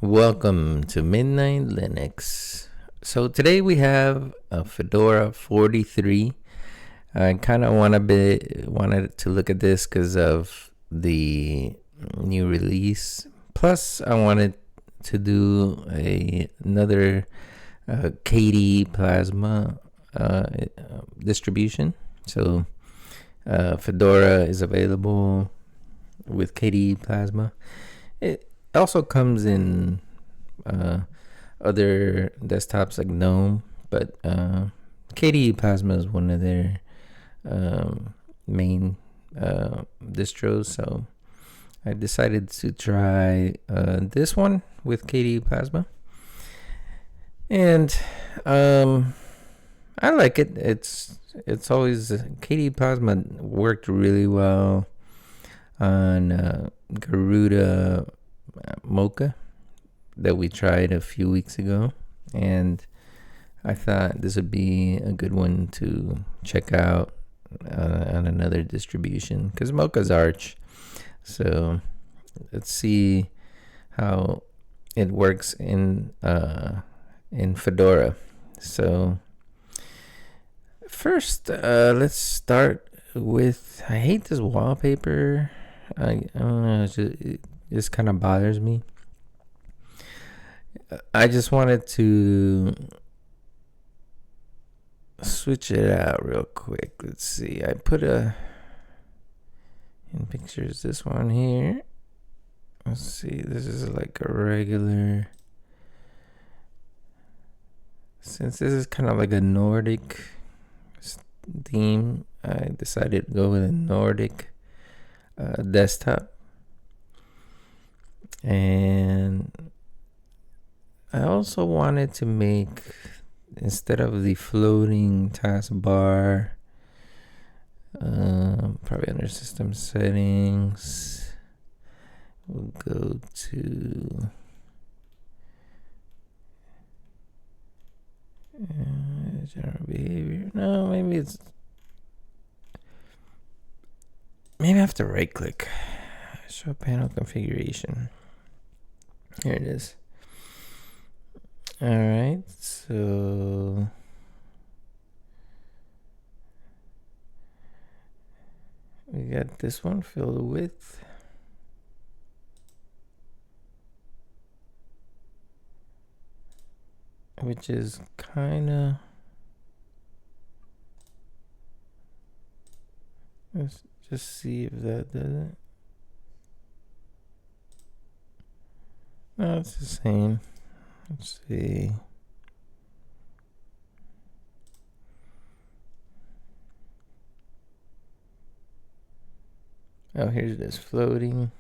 Welcome to Midnight Linux. So today we have a Fedora 43. I kind of wanted to look at this because of the new release. Plus, I wanted to do another KDE Plasma distribution. So Fedora is available with KDE Plasma. It also comes in other desktops like GNOME, but KDE Plasma is one of their main distros, so I decided to try this one with KDE Plasma, and I like it. It's always KDE Plasma worked really well on Garuda Mocha that we tried a few weeks ago, and I thought this would be a good one to check out on another distribution because Mocha's Arch. So let's see how it works in Fedora. So first, let's start with, I hate this wallpaper. I don't know, it just kind of bothers me. I just wanted to switch it out real quick. Let's see. I put in pictures this one here. Let's see. This is like a regular. Since this is kind of like a Nordic theme, I decided to go with a Nordic desktop. And I also wanted to make, instead of the floating taskbar, probably under system settings, we'll go to general behavior. No, maybe I have to right click. Show panel configuration. Here it is. All right, so we got this one, fill the width. Which is kind of, let's just see if that does it. No, it's the same. Let's see. Oh, here's this floating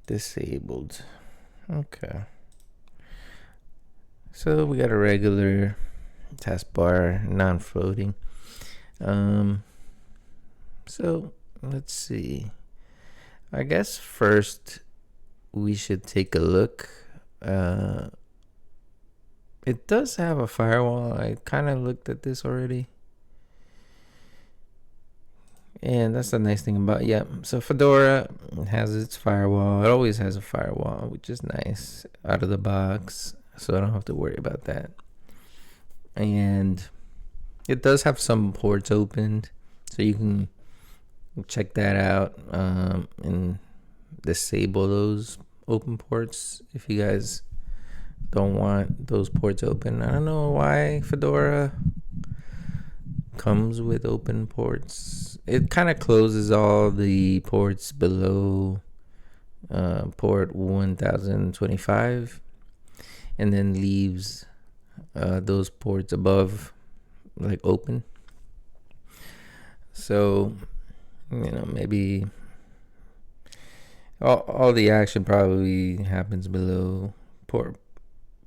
disabled. Okay. So we got a regular taskbar, non-floating. So let's see. I guess first we should take a look. It does have a firewall. I kind of looked at this already. And that's the nice thing about, so Fedora has its firewall. It always has a firewall, which is nice out of the box. So I don't have to worry about that. And it does have some ports opened. So you can check that out and disable those open ports if you guys don't want those ports open. I don't know why Fedora comes with open ports. It kind of closes all the ports below port 1025 and then leaves those ports above like open. So maybe all the action probably happens below port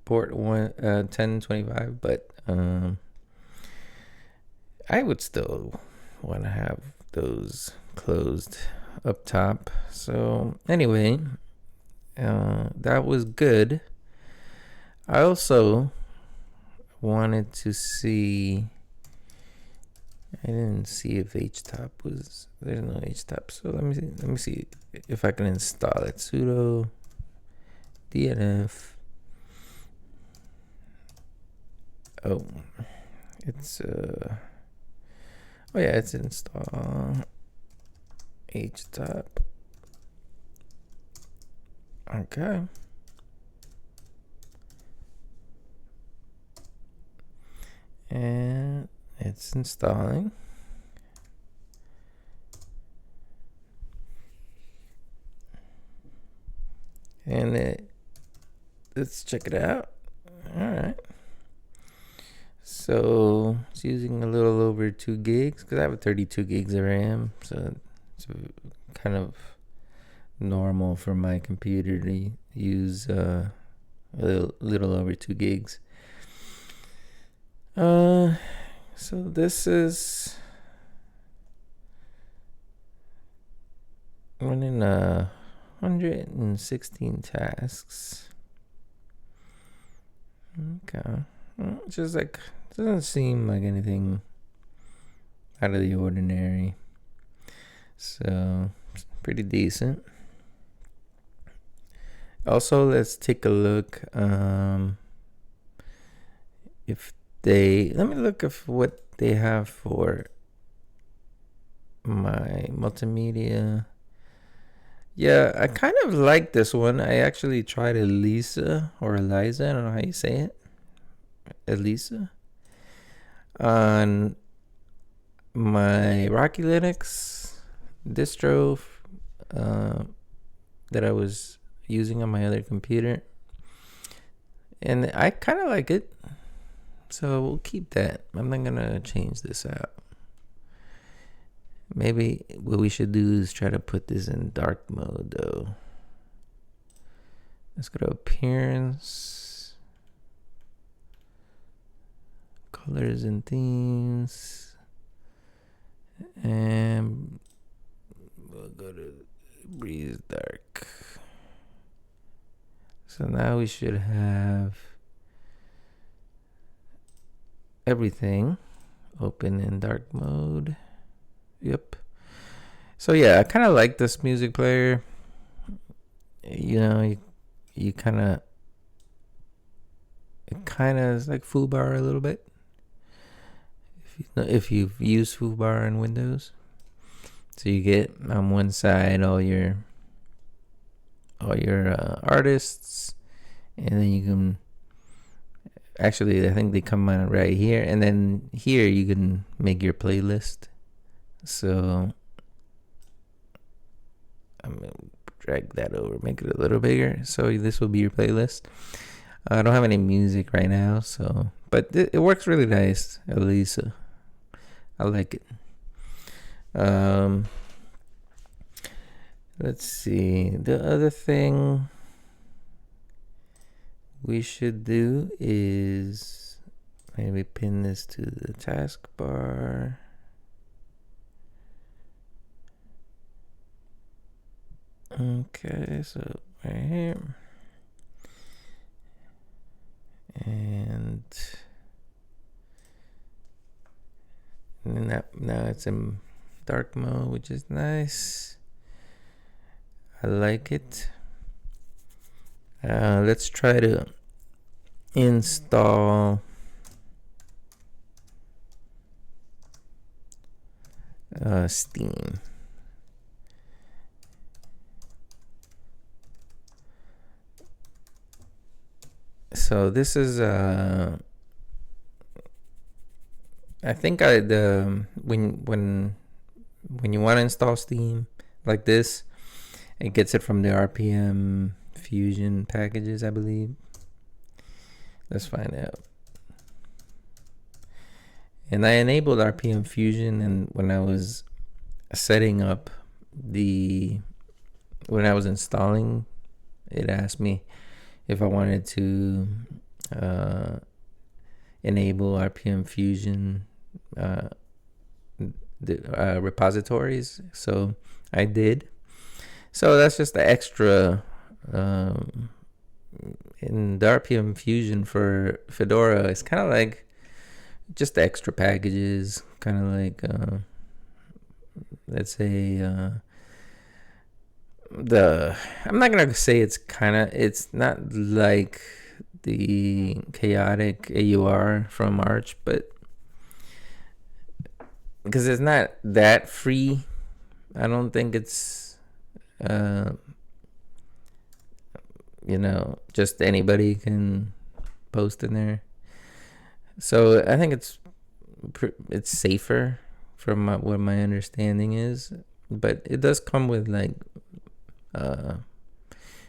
1025, but I would still want to have those closed up top. So anyway, that was good. I also wanted to see, I didn't see if htop was, there's no htop. So let me see if I can install it. Sudo DNF. Oh, it's oh yeah, it's install htop. Okay. And it's installing. And let's check it out. All right. So it's using a little over 2 gigs because I have a 32 gigs of RAM. So it's kind of normal for my computer to use a little over 2 gigs. So this is running 116 tasks. Okay. Just like, doesn't seem like anything out of the ordinary. So, pretty decent. Also, let's take a look. Let me look at what they have for my multimedia. Yeah, I kind of like this one. I actually tried Elisa or Eliza. I don't know how you say it. Elisa. On my Rocky Linux distro that I was using on my other computer. And I kind of like it. So we'll keep that. I'm not going to change this out. Maybe what we should do is try to put this in dark mode though. Let's go to appearance, colors and themes, and we'll go to breeze dark. So now we should have everything open in dark mode. Yep. So yeah, I kind of like this music player. You know, you kind of, it kind of is like foobar a little bit. If you've used foobar in Windows, so you get on one side all your artists, and then you can actually, I think they come on right here, and then here you can make your playlist. So I'm gonna drag that over, make it a little bigger. So this will be your playlist. I don't have any music right now, so but it works really nice, Elisa. I like it. Let's see. The other thing we should do is maybe pin this to the taskbar. Okay, so right here. And then now it's in dark mode, which is nice. I like it. Let's try to install Steam. So this is I think when you want to install Steam like this, it gets it from the RPM Fusion packages, I believe. Let's find out. And I enabled RPM Fusion, and when I was setting up when I was installing, it asked me if I wanted to enable RPM Fusion repositories. So I did. So that's just the extra in the RPM Fusion for Fedora. It's kind of like just the extra packages, kind of like let's say I'm not gonna say it's not like the chaotic AUR from March, but because it's not that free, I don't think it's uh just anybody can post in there. So I think it's safer from what my understanding is, but it does come with like uh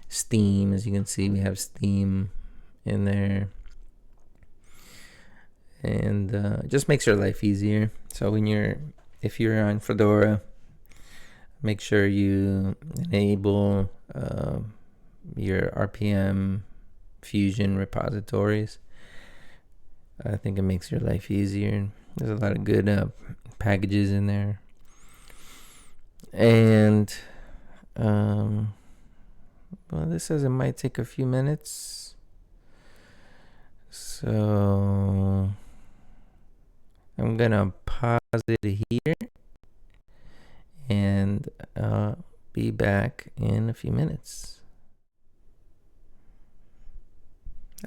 Steam. As you can see, we have Steam in there, and it just makes your life easier. So if you're on Fedora, make sure you enable your RPM Fusion repositories. I think it makes your life easier. There's a lot of good packages in there, and well, this says it might take a few minutes, so I'm gonna pause it here, and be back in a few minutes.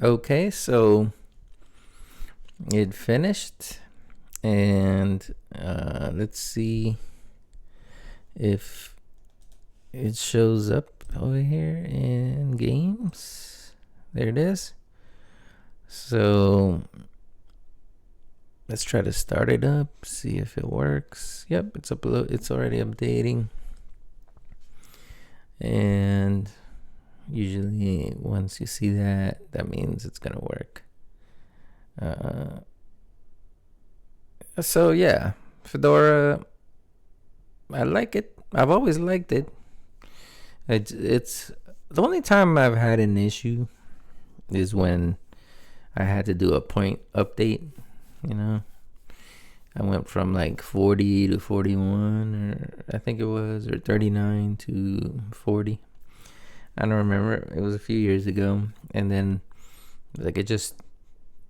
Okay, so it finished, and let's see if it shows up over here in games. There it is. So let's try to start it up, see if it works. Yep, it's already updating. And usually once you see that means it's gonna work. So yeah, Fedora, I like it. I've always liked it. It's the only time I've had an issue is when I had to do a point update. I went from like 40 to 41, or I think it was, or 39 to 40. I don't remember. It was a few years ago, and then like it just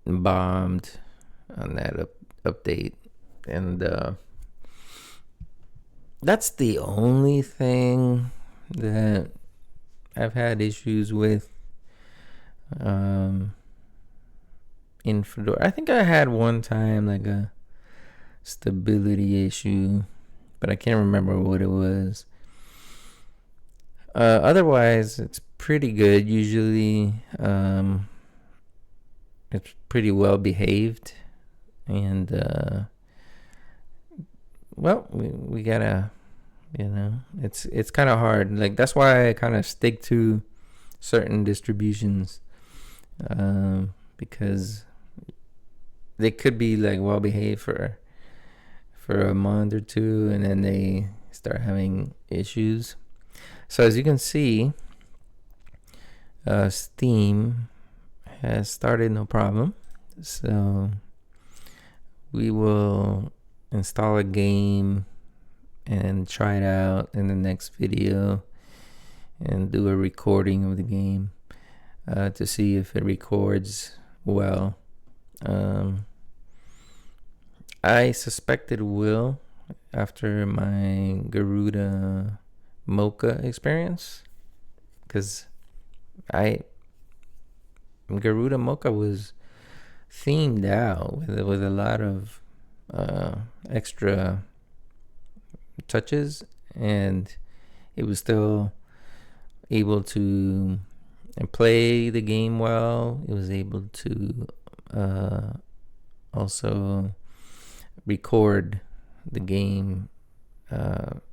bombed on that update, and that's the only thing that I've had issues with in Fedora. I think I had one time like a stability issue, but I can't remember what it was. Otherwise, it's pretty good. Usually, it's pretty well behaved, and well, we gotta, it's kind of hard. Like that's why I kind of stick to certain distributions, because they could be like well behaved for a month or two, and then they start having issues. So as you can see, Steam has started no problem. So we will install a game and try it out in the next video and do a recording of the game to see if it records well. I suspect it will after my Garuda Mocha experience, because Garuda Mocha was themed out with a lot of extra touches, and it was still able to play the game well. It was able to also record the game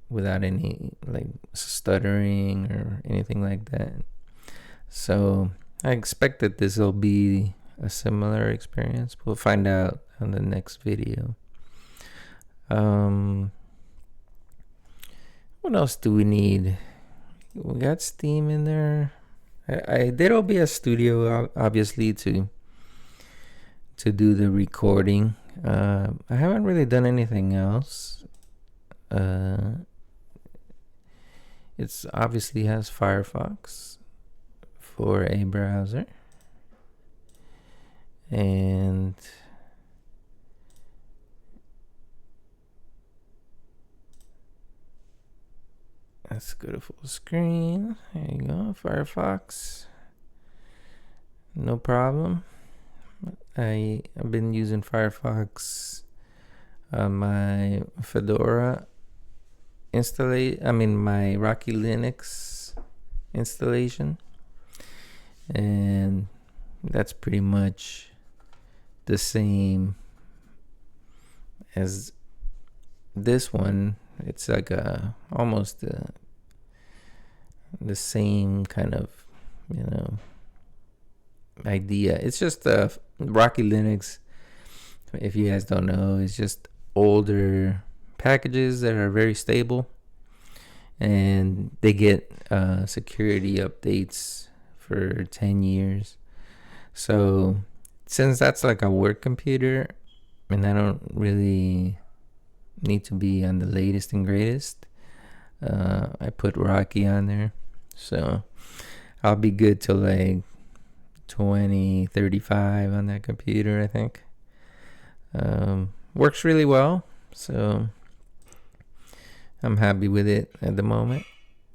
without any like stuttering or anything like that. So I expect that this will be a similar experience. We'll find out on the next video. What else do we need? We got Steam in there. I did OBS Studio obviously to do the recording. I haven't really done anything else. It's obviously has Firefox for a browser, and Let's go to full screen. There you go, Firefox. No problem. I've been using Firefox on my Fedora my Rocky Linux installation, and that's pretty much the same as this one. It's like almost the same kind of, idea. It's just Rocky Linux, if you guys don't know, it's just older packages that are very stable, and they get security updates for 10 years. So since that's like a work computer and I don't really need to be on the latest and greatest, I put Rocky on there, so I'll be good till like 2035 on that computer, I think. Works really well, so I'm happy with it at the moment.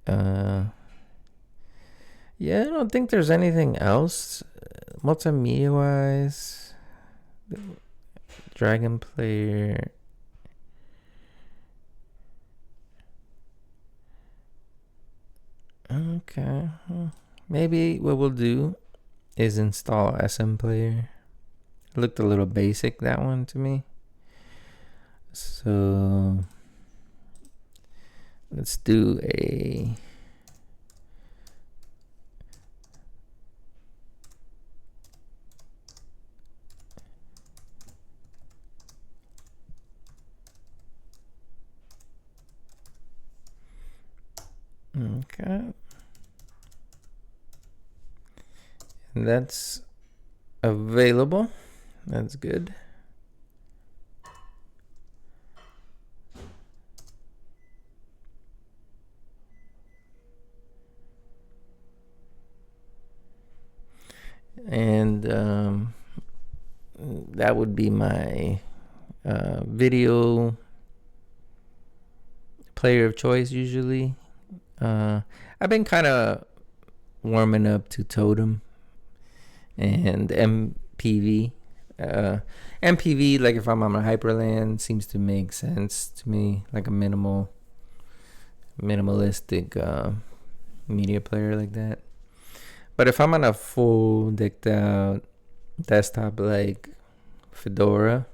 Yeah, I don't think there's anything else multimedia wise. Dragon Player. Okay, maybe what we'll do is install SM Player. It looked a little basic, that one, to me. So let's do a okay. And that's available. That's good. And that would be my video player of choice usually. I've been kind of warming up to Totem and MPV. MPV, like if I'm on a Hyperland, seems to make sense to me, like a minimalistic media player like that. But if I'm on a full decked out desktop like Fedora,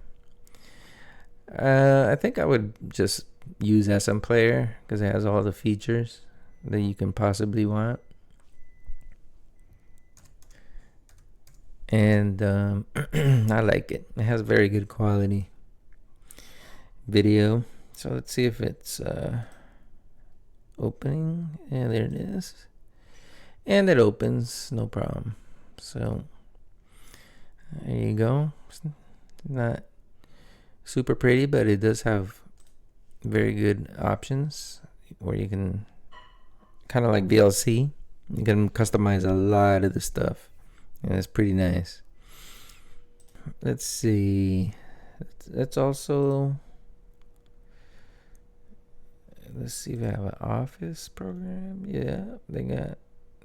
I think I would just use SM Player because it has all the features that you can possibly want. And I like it. It has very good quality video. So let's see if it's opening. Yeah, there it is. And it opens, no problem. So there you go. It's not super pretty, but it does have very good options where you can, kind of like VLC, you can customize a lot of the stuff, and it's pretty nice. Let's see. Let's see if I have an Office program. Yeah, they got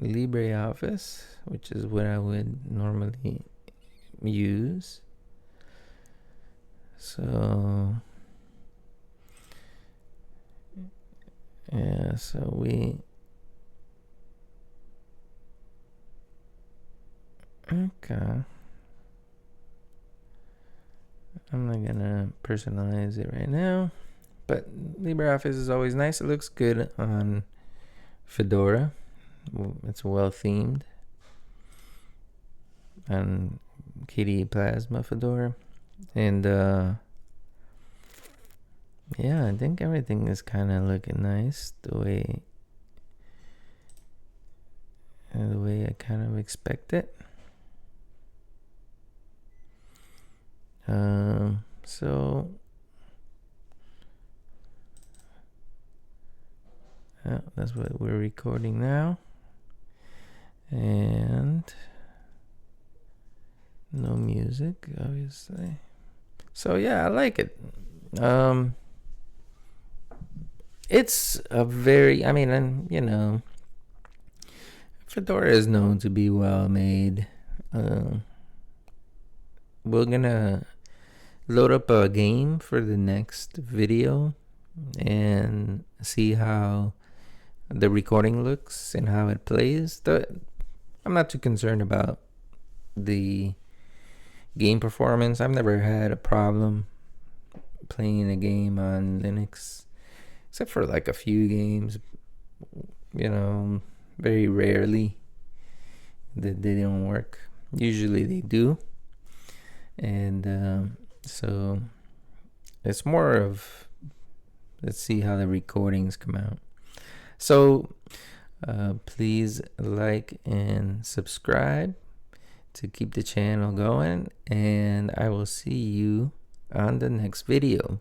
LibreOffice, which is what I would normally use. So yeah, so okay. I'm not gonna personalize it right now, but LibreOffice is always nice. It looks good on Fedora. It's well themed on KDE Plasma Fedora, and yeah, I think everything is kind of looking nice the way I kind of expect it. So yeah, that's what we're recording now, and no music, obviously. So yeah, I like it. It's a very, I mean, and Fedora is known to be well made. We're gonna load up a game for the next video and see how the recording looks and how it plays. I'm not too concerned about the game performance. I've never had a problem playing a game on Linux, except for like a few games, very rarely that they don't work. Usually they do. And so it's more of, let's see how the recordings come out. So please like and subscribe to keep the channel going, and I will see you on the next video.